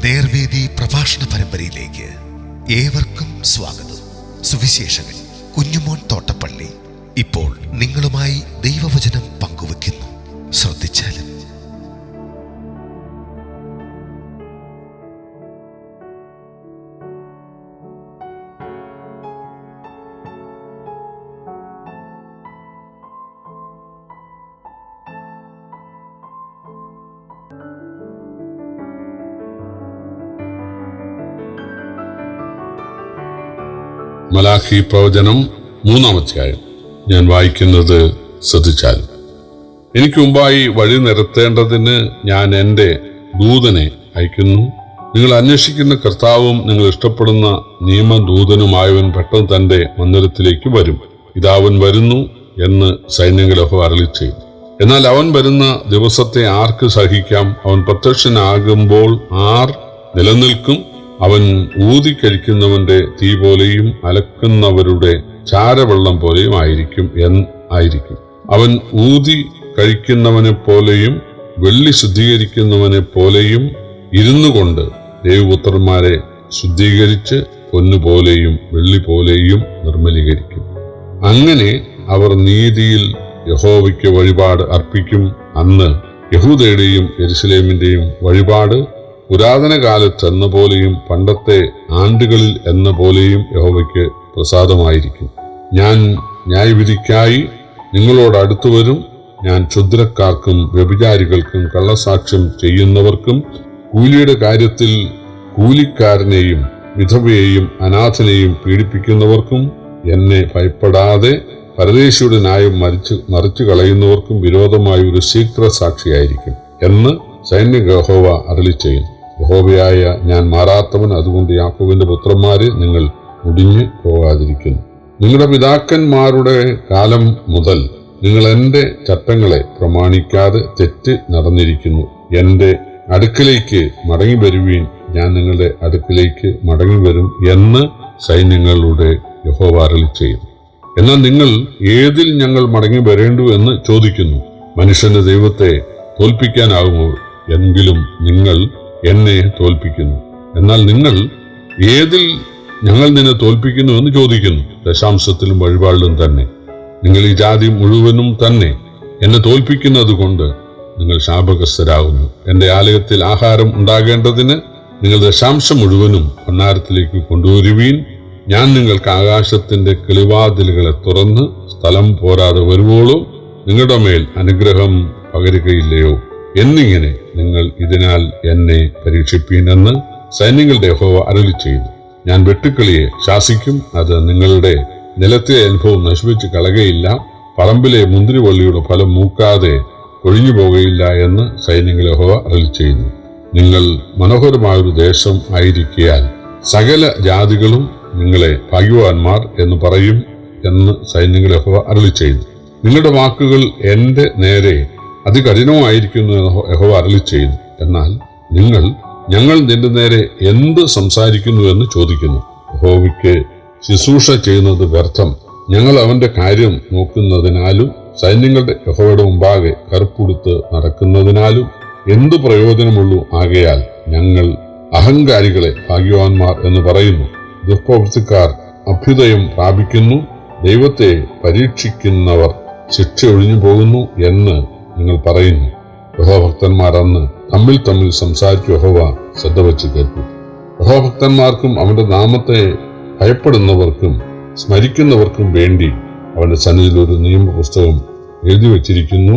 നേർവേദി പ്രഭാഷണ പരമ്പരയിലേക്ക് ഏവർക്കും സ്വാഗതം. സുവിശേഷകൻ കുഞ്ഞുമോൻ തോട്ടപ്പള്ളി ഇപ്പോൾ നിങ്ങളുമായി ദൈവവചനം പങ്കുവെക്കുന്നു. ശ്രദ്ധിച്ചാലും. മലാഖി പ്രവചനം 3-ാം അധ്യായം. ഞാൻ വായിക്കുന്നത് ശ്രദ്ധിച്ചാലും. എനിക്ക് മുമ്പായി വഴി നിരത്തേണ്ടതിന് ഞാൻ എൻ്റെ ദൂതനെ അയക്കുന്നു. നിങ്ങൾ അന്വേഷിക്കുന്ന കർത്താവും നിങ്ങൾ ഇഷ്ടപ്പെടുന്ന നിയമദൂതനുമായവൻ പെട്ടെന്ന് തന്റെ മന്ദിരത്തിലേക്ക് വരും. ഇതാവൻ വരുന്നു എന്ന് സൈന്യങ്ങളുടെ യഹോവ അരുളിച്ചെയ്തു. എന്നാൽ അവൻ വരുന്ന ദിവസത്തെ ആർക്ക് സഹിക്കാം? അവൻ പ്രത്യക്ഷനാകുമ്പോൾ ആർ നിലനിൽക്കും? അവൻ ഊതിക്കഴിക്കുന്നവന്റെ തീ പോലെയും അലക്കുന്നവരുടെ ചാരവെള്ളം പോലെയും ആയിരിക്കും. അവൻ ഊതി കഴിക്കുന്നവനെ പോലെയും വെള്ളി ശുദ്ധീകരിക്കുന്നവനെ പോലെയും ഇരുന്നു കൊണ്ട് ദേവപുത്രന്മാരെ ശുദ്ധീകരിച്ച് പൊന്നുപോലെയും വെള്ളി പോലെയും നിർമ്മലീകരിക്കും. അങ്ങനെ അവർ നീതിയിൽ യഹോവയ്ക്ക് വഴിപാട് അർപ്പിക്കും. അന്ന് യഹൂദയുടെയും യെരുശലേമിന്റെയും വഴിപാട് പുരാതന കാലത്ത് എന്ന പോലെയും പണ്ടത്തെ ആണ്ടുകളിൽ എന്ന പോലെയും യഹോവയ്ക്ക് പ്രസാദമായിരിക്കും. ഞാൻ ന്യായവിധിക്കായി നിങ്ങളോട് അടുത്തു വരും. ഞാൻ ക്ഷുദ്രക്കാർക്കും വ്യഭിചാരികൾക്കും കള്ളസാക്ഷ്യം ചെയ്യുന്നവർക്കും കൂലിയുടെ കാര്യത്തിൽ കൂലിക്കാരനെയും വിധവയെയും അനാഥനെയും പീഡിപ്പിക്കുന്നവർക്കും എന്നെ ഭയപ്പെടാതെ പരദേശിയുടെ ന്യായം മറിച്ചു കളയുന്നവർക്കും വിരോധമായ ഒരു ശീഘ്ര സാക്ഷിയായിരിക്കും എന്ന് സൈന്യ യഹോവ അരുളിച്ചെയ്യുന്നു. യഹോവയായ ഞാൻ മാറാത്തവൻ, അതുകൊണ്ട് യാക്കോബിന്റെ പുത്രന്മാരെ നിങ്ങൾ മുടിഞ്ഞു പോകാതിരിക്കുന്നു. നിങ്ങളുടെ പിതാക്കന്മാരുടെ കാലം മുതൽ നിങ്ങൾ എൻ്റെ ചട്ടങ്ങളെ പ്രമാണിക്കാതെ തെറ്റ് നടന്നിരിക്കുന്നു. എൻ്റെ അടുക്കലേക്ക് മടങ്ങി വരുവീൻ, ഞാൻ നിങ്ങളുടെ അടുക്കലേക്ക് മടങ്ങി വരും എന്ന് സൈന്യങ്ങളുടെ യഹോവ അരുളിച്ചെയ്യുന്നു. എന്നാൽ നിങ്ങൾ ഏതിൽ ഞങ്ങൾ മടങ്ങി വരേണ്ടു എന്ന് ചോദിക്കുന്നു. മനുഷ്യന്റെ ദൈവത്തെ തോൽപ്പിക്കാനാകുമോ? എങ്കിലും നിങ്ങൾ എന്നെ തോൽപ്പിക്കുന്നു. എന്നാൽ നിങ്ങൾ ഏതിൽ ഞങ്ങൾ നിന്നെ തോൽപ്പിക്കുന്നു എന്ന് ചോദിക്കുന്നു. ദശാംശത്തിലും വഴിപാടിലും തന്നെ. നിങ്ങൾ ഈ ജാതി മുഴുവനും തന്നെ എന്നെ തോൽപ്പിക്കുന്നത് കൊണ്ട് നിങ്ങൾ ശാപഗ്രസ്തരാകുന്നു. എൻ്റെ ആലയത്തിൽ ആഹാരം ഉണ്ടാകേണ്ടതിന് നിങ്ങൾ ദശാംശം മുഴുവനും ഭണ്ഡാരത്തിലേക്ക് കൊണ്ടുവരുവീൻ. ഞാൻ നിങ്ങൾക്ക് ആകാശത്തിന്റെ കിളിവാതിലുകളെ തുറന്ന് സ്ഥലം പോരാതെ വരുവോളും നിങ്ങളുടെ മേൽ അനുഗ്രഹം പകരുകയില്ലയോ എന്നിങ്ങനെ നിങ്ങൾ ഇതിനാൽ എന്നെ പരീക്ഷിപ്പീനെന്ന് സൈന്യങ്ങളുടെ യഹോവ അരുളിച്ചെയ്തു. ഞാൻ വെട്ടുക്കിളിയെ ശാസിക്കും. അത് നിങ്ങളുടെ നിലത്തെ അനുഭവം നശിപ്പിച്ച് കളകയില്ല. പറമ്പിലെ മുന്തിരിവള്ളിയുടെ ഫലം മൂക്കാതെ കൊഴിഞ്ഞു പോകുകയില്ല എന്ന് സൈന്യങ്ങളുടെ യഹോവ അരുളിച്ചെയ്യുന്നു. നിങ്ങൾ മനോഹരമായൊരു ദേശം ആയിരിക്കയാൽ സകല ജാതികളും നിങ്ങളെ ഭാഗ്യവാന്മാർ എന്ന് പറയും എന്ന് സൈന്യങ്ങളുടെ യഹോവ അരുളിച്ചെയ്യുന്നു. നിങ്ങളുടെ വാക്കുകൾ എന്റെ നേരെ അതികഠിനമായിരിക്കുന്നു എന്ന് യഹോവ അരുളിച്ചെയ്യുന്നു. എന്നാൽ ഞങ്ങൾ നിന്റെ നേരെ എന്ത് സംസാരിക്കുന്നു എന്ന് ചോദിക്കുന്നു. യഹോവയ്ക്ക് ശുശ്രൂഷ ചെയ്യുന്നത് വ്യർത്ഥം. ഞങ്ങൾ അവന്റെ കാര്യം നോക്കുന്നതിനാലും സൈന്യങ്ങളുടെ യഹോവയുടെ മുമ്പാകെ കറുപ്പുടുത്ത് നടക്കുന്നതിനാലും എന്തു പ്രയോജനമുള്ളൂ? ആകയാൽ ഞങ്ങൾ അഹങ്കാരികളെ ഭാഗ്യവാന്മാർ എന്ന് പറയുന്നു. ദുഷ്പ്രവൃത്തിക്കാർ അഭ്യുദയം പ്രാപിക്കുന്നു. ദൈവത്തെ പരീക്ഷിക്കുന്നവർ ശിക്ഷ ഒഴിഞ്ഞു പോകുന്നു എന്ന് നിങ്ങൾ പറയുന്നു. യഹോഭക്തന്മാർ അന്ന് തമ്മിൽ സംസാരിച്ചു യഹോവ ശ്രദ്ധ വച്ച് കേൾക്കും. യഹോഭക്തന്മാർക്കും അവന്റെ നാമത്തെ ഭയപ്പെടുന്നവർക്കും സ്മരിക്കുന്നവർക്കും വേണ്ടി അവന്റെ സന്നിധിയിൽ ഒരു നിയമപുസ്തകം എഴുതി വച്ചിരിക്കുന്നു.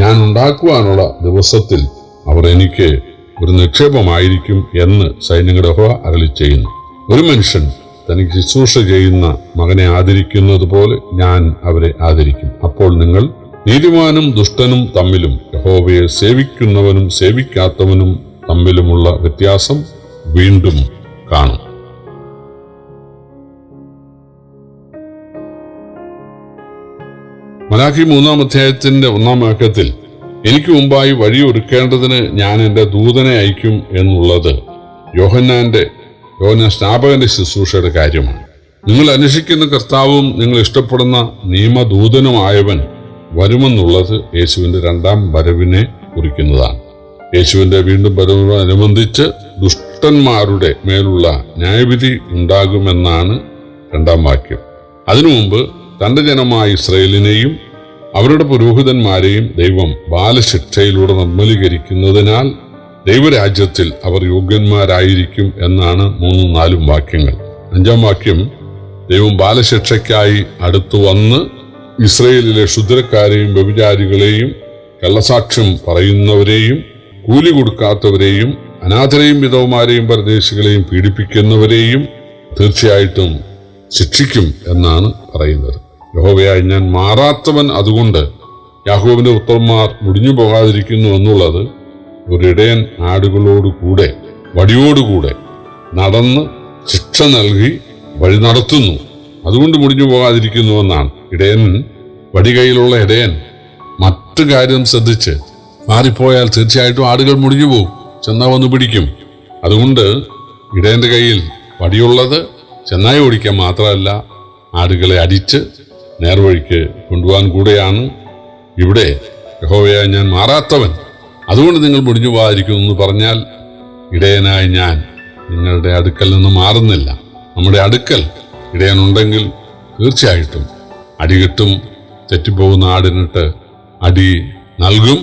ഞാൻ ഉണ്ടാക്കുവാനുള്ള ദിവസത്തിൽ അവർ എനിക്ക് ഒരു നിക്ഷേപമായിരിക്കും എന്ന് സൈന്യങ്ങളുടെ യഹോവ അരുളിച്ചെയ്യുന്നു. ഒരു മനുഷ്യൻ തനിക്ക് ശുശ്രൂഷ ചെയ്യുന്ന മകനെ ആദരിക്കുന്നത് പോലെ ഞാൻ അവരെ ആദരിക്കും. അപ്പോൾ നിങ്ങൾ നീതിമാനും ദുഷ്ടനും തമ്മിലും യഹോവയെ സേവിക്കുന്നവനും സേവിക്കാത്തവനും തമ്മിലുമുള്ള വ്യത്യാസം വീണ്ടും കാണും. മലാഖി 3-ാം അധ്യായത്തിന്റെ 1-ാം വാക്യത്തിൽ എനിക്ക് മുമ്പായി വഴി ഒരുക്കേണ്ടതിന് ഞാൻ എൻ്റെ ദൂതനെ അയക്കും എന്നുള്ളത് യോഹന്നാൻ സ്നാപകന്റെ ശുശ്രൂഷയുടെ കാര്യമാണ്. നിങ്ങൾ അന്വേഷിക്കുന്ന കർത്താവും നിങ്ങൾ ഇഷ്ടപ്പെടുന്ന നിയമദൂതനുമായവൻ വരുമെന്നുള്ളത് യേശുവിന്റെ 2-ാം വരവിനെ കുറിക്കുന്നതാണ്. യേശുവിന്റെ വീണ്ടും വരവിനോടനുബന്ധിച്ച് ദുഷ്ട ദുഷ്ടന്മാരുടെ മേലുള്ള ന്യായവിധി ഉണ്ടാകുമെന്നാണ് 2-ാം വാക്യം. അതിനു മുമ്പ് തന്റെ ജനമായ ഇസ്രായേലിനെയും അവരുടെ പുരോഹിതന്മാരെയും ദൈവം ബാലശിക്ഷയിലൂടെ നിർമ്മലീകരിക്കുന്നതിനാൽ ദൈവരാജ്യത്തിൽ അവർ യോഗ്യന്മാരായിരിക്കും എന്നാണ് 3-4 വാക്യങ്ങൾ. 5-ാം വാക്യം, ദൈവം ബാലശിക്ഷയ്ക്കായി അടുത്തു വന്ന് ഇസ്രായേലിലെ ക്ഷുദ്രക്കാരെയും വ്യഭിചാരികളെയും കള്ളസാക്ഷ്യം പറയുന്നവരെയും കൂലി കൊടുക്കാത്തവരെയും അനാഥരെയും വിധവമാരെയും പരദേശികളെയും പീഡിപ്പിക്കുന്നവരെയും തീർച്ചയായിട്ടും ശിക്ഷിക്കും എന്നാണ് പറയുന്നത്. യഹോവയായി ഞാൻ മാറാത്തവൻ, അതുകൊണ്ട് യാക്കോബിന്റെ പുത്രന്മാർ മുടിഞ്ഞു പോകാതിരിക്കുന്നു എന്നുള്ളത് ഒരിടയൻ ആടുകളോടുകൂടെ വടിയോടുകൂടെ നടന്ന് ശിക്ഷ നൽകി വഴി നടത്തുന്നു, അതുകൊണ്ട് മുടിഞ്ഞു പോകാതിരിക്കുന്നുവെന്നാണ്. വടി കയ്യിലുള്ള ഇടയൻ മറ്റു കാര്യം ശ്രദ്ധിച്ച് മാറിപ്പോയാൽ തീർച്ചയായിട്ടും ആടുകൾ മുടിഞ്ഞു പോകും, ചെന്നാ വന്ന് പിടിക്കും. അതുകൊണ്ട് ഇടയന്റെ കയ്യിൽ വടിയുള്ളത് ചെന്നായി ഓടിക്കാൻ മാത്രമല്ല, ആടുകളെ അടിച്ച് നേർവഴിക്ക് കൊണ്ടുപോകാൻ കൂടെയാണ്. ഇവിടെ യഹോവയായി ഞാൻ മാറാത്തവൻ, അതുകൊണ്ട് നിങ്ങൾ മുടിഞ്ഞു പോകാതിരിക്കുന്നു എന്ന് പറഞ്ഞാൽ ഇടയനായി ഞാൻ നിങ്ങളുടെ അടുക്കൽ നിന്ന് മാറുന്നില്ല. നമ്മുടെ അടുക്കൽ ഇടയനുണ്ടെങ്കിൽ തീർച്ചയായിട്ടും അടി കിട്ടും. തെറ്റിപ്പോകുന്ന ആടിനിട്ട് അടി നൽകും.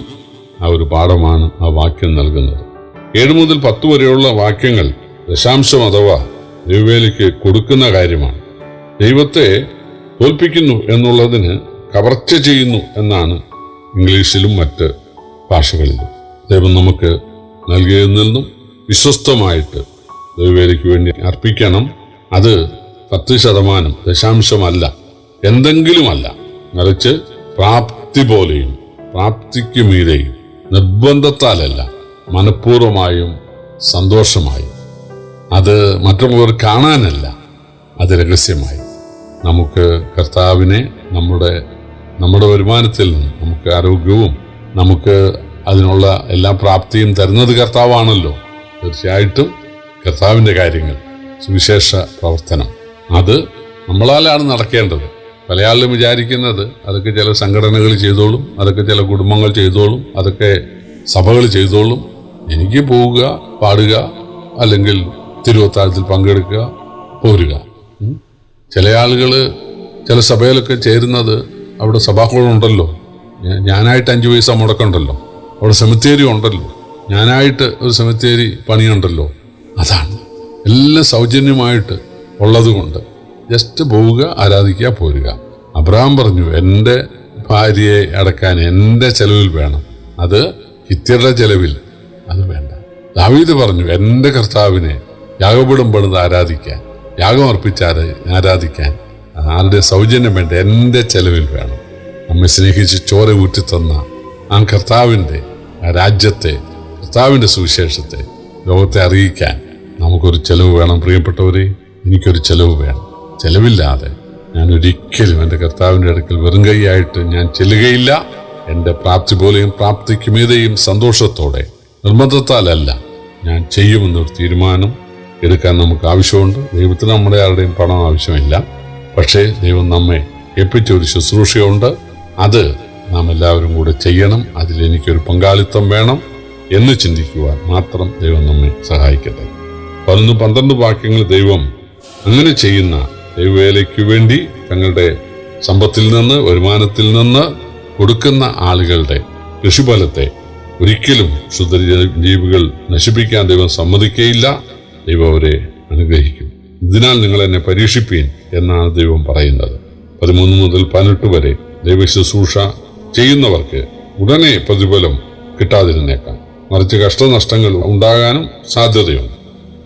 ആ ഒരു പാഠമാണ് ആ വാക്യം നൽകുന്നത്. 7 മുതൽ 10 വരെയുള്ള വാക്യങ്ങൾ ദശാംശം അഥവാ ദൈവവേലയ്ക്ക് കൊടുക്കുന്ന കാര്യമാണ്. ദൈവത്തെ തോൽപ്പിക്കുന്നു എന്നുള്ളതിന് കവർച്ച ചെയ്യുന്നു എന്നാണ് ഇംഗ്ലീഷിലും മറ്റ് ഭാഷകളിലും. ദൈവം നമുക്ക് നൽകിയതിൽ നിന്നും വിശ്വസ്തമായിട്ട് ദൈവവേലയ്ക്ക് വേണ്ടി അർപ്പിക്കണം. അത് 10% ദശാംശമല്ല, എന്തെങ്കിലുമല്ല, മറിച്ച് പ്രാപ്തി പോലെയും പ്രാപ്തിക്ക് മീതെയും നിർബന്ധത്താലല്ല, മനഃപൂർവമായും സന്തോഷമായും. അത് മറ്റുള്ളവർ കാണാനല്ല, അത് രഹസ്യമായി. നമുക്ക് കർത്താവിനെ നമ്മുടെ വരുമാനത്തിൽ നിന്ന് നമുക്ക് ആരോഗ്യവും നമുക്ക് അതിനുള്ള എല്ലാ പ്രാപ്തിയും തരുന്നത് കർത്താവാണല്ലോ. തീർച്ചയായിട്ടും കർത്താവിൻ്റെ കാര്യങ്ങൾ, സുവിശേഷ പ്രവർത്തനം, അത് നമ്മളാലാണ് നടക്കേണ്ടത്. പല ആളും വിചാരിക്കുന്നത് അതൊക്കെ ചില സംഘടനകൾ ചെയ്തോളും, അതൊക്കെ ചില കുടുംബങ്ങൾ ചെയ്തോളും, അതൊക്കെ സഭകൾ ചെയ്തോളും. എനിക്ക് പോവുക, പാടുക, അല്ലെങ്കിൽ തിരുവത്താഴത്തിൽ പങ്കെടുക്കുക, പോരുക. ചില ആളുകൾ ചില സഭയിലൊക്കെ ചേരുന്നത് അവിടെ സഭാഹോളുണ്ടല്ലോ, ഞാനായിട്ട് 5 പൈസ മുടക്കമുണ്ടല്ലോ, അവിടെ സെമിത്തേരി ഉണ്ടല്ലോ, ഞാനായിട്ട് ഒരു സെമിത്തേരി പണിയുണ്ടല്ലോ. അതാണ് എല്ലാം സൗജന്യമായിട്ട് ഉള്ളത് കൊണ്ട് ജസ്റ്റ് പോവുക, ആരാധിക്കുക, പോരുക. അബ്രഹാം പറഞ്ഞു, എൻ്റെ ഭാര്യയെ അടക്കാൻ എൻ്റെ ചെലവിൽ വേണം, അത് ഹിത്യരുടെ ചെലവിൽ അത് വേണ്ട. ദാവീദ് പറഞ്ഞു, എൻ്റെ കർത്താവിനെ യാഗപീഠം പണിത് ആരാധിക്കാൻ, യാഗം അർപ്പിച്ച് ആരാധിക്കാൻ ആരുടെ സൗജന്യം വേണ്ട, എൻ്റെ ചെലവിൽ വേണം. നമ്മെ സ്നേഹിച്ച് ചോര ഊറ്റിത്തന്ന ആ കർത്താവിൻ്റെ ആ രാജ്യത്തെ, കർത്താവിൻ്റെ സുവിശേഷത്തെ ലോകത്തെ അറിയിക്കാൻ നമുക്കൊരു ചെലവ് വേണം. പ്രിയപ്പെട്ടവരെ, എനിക്കൊരു ചെലവ് വേണം. ചെലവില്ലാതെ ഞാൻ ഒരിക്കലും എൻ്റെ കർത്താവിൻ്റെ അടുക്കൽ വെറും കൈയായിട്ട് ഞാൻ ചെല്ലുകയില്ല. എൻ്റെ പ്രാപ്തി പോലെയും പ്രാപ്തിക്ക് മീതെയും സന്തോഷത്തോടെ, നിർബന്ധത്താലല്ല, ഞാൻ ചെയ്യുമെന്നൊരു തീരുമാനം എടുക്കാൻ നമുക്ക് ആവശ്യമുണ്ട്. ദൈവത്തിന് നമ്മുടെ ആരുടെയും പണം ആവശ്യമില്ല. പക്ഷേ ദൈവം നമ്മെ ഏൽപ്പിച്ച ഒരു ശുശ്രൂഷയുണ്ട്, അത് നാം എല്ലാവരും കൂടെ ചെയ്യണം. അതിലെനിക്കൊരു പങ്കാളിത്തം വേണം എന്ന് ചിന്തിക്കുവാൻ മാത്രം ദൈവം നമ്മെ സഹായിക്കട്ടെ. 11-12 വാക്യങ്ങൾ ദൈവം അങ്ങനെ ചെയ്യുന്ന ദൈവവേലയ്ക്ക് വേണ്ടി തങ്ങളുടെ സമ്പത്തിൽ നിന്ന്, വരുമാനത്തിൽ നിന്ന് കൊടുക്കുന്ന ആളുകളുടെ കൃഷിഫലത്തെ ഒരിക്കലും ക്ഷുദ്രജീവികൾ നശിപ്പിക്കാൻ ദൈവം സമ്മതിക്കുകയില്ല. ദൈവം അവരെ അനുഗ്രഹിക്കും. ഇതിനാൽ നിങ്ങൾ എന്നെ പരീക്ഷിപ്പീൻ എന്നാണ് ദൈവം പറയുന്നത്. 13 മുതൽ 18 വരെ ദൈവശുശ്രൂഷ ചെയ്യുന്നവർക്ക് ഉടനെ പ്രതിഫലം കിട്ടാതിരുന്നേക്കാം, മറിച്ച് കഷ്ടനഷ്ടങ്ങൾ ഉണ്ടാകാനും സാധ്യതയുണ്ട്.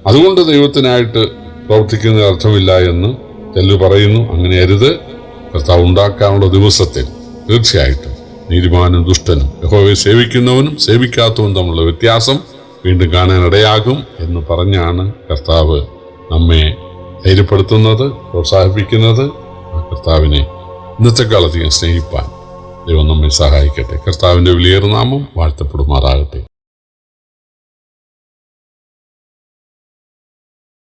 അതുകൊണ്ട് ദൈവത്തിനായിട്ട് പ്രവർത്തിക്കുന്ന അർത്ഥമില്ല എന്ന് ചിലർ പറയുന്നു. അങ്ങനെ അരുത്. കർത്താവ് ഉണ്ടാക്കാനുള്ള ദിവസത്തിൽ തീർച്ചയായിട്ടും നീതിമാനും ദുഷ്ടനും, യഹോവയെ സേവിക്കുന്നവനും സേവിക്കാത്തവനും തമ്മിലുള്ള വ്യത്യാസം വീണ്ടും കാണാനിടയാകും എന്ന് പറഞ്ഞാണ് കർത്താവ് നമ്മെ ധൈര്യപ്പെടുത്തുന്നത്, പ്രോത്സാഹിപ്പിക്കുന്നത്. ആ കർത്താവിനെ ഇന്നത്തെ കാലധികം സ്നേഹിപ്പാൻ ദൈവം നമ്മെ സഹായിക്കട്ടെ. കർത്താവിൻ്റെ വിലയേറിയ നാമം വാഴ്ത്തപ്പെടുമാറാകട്ടെ.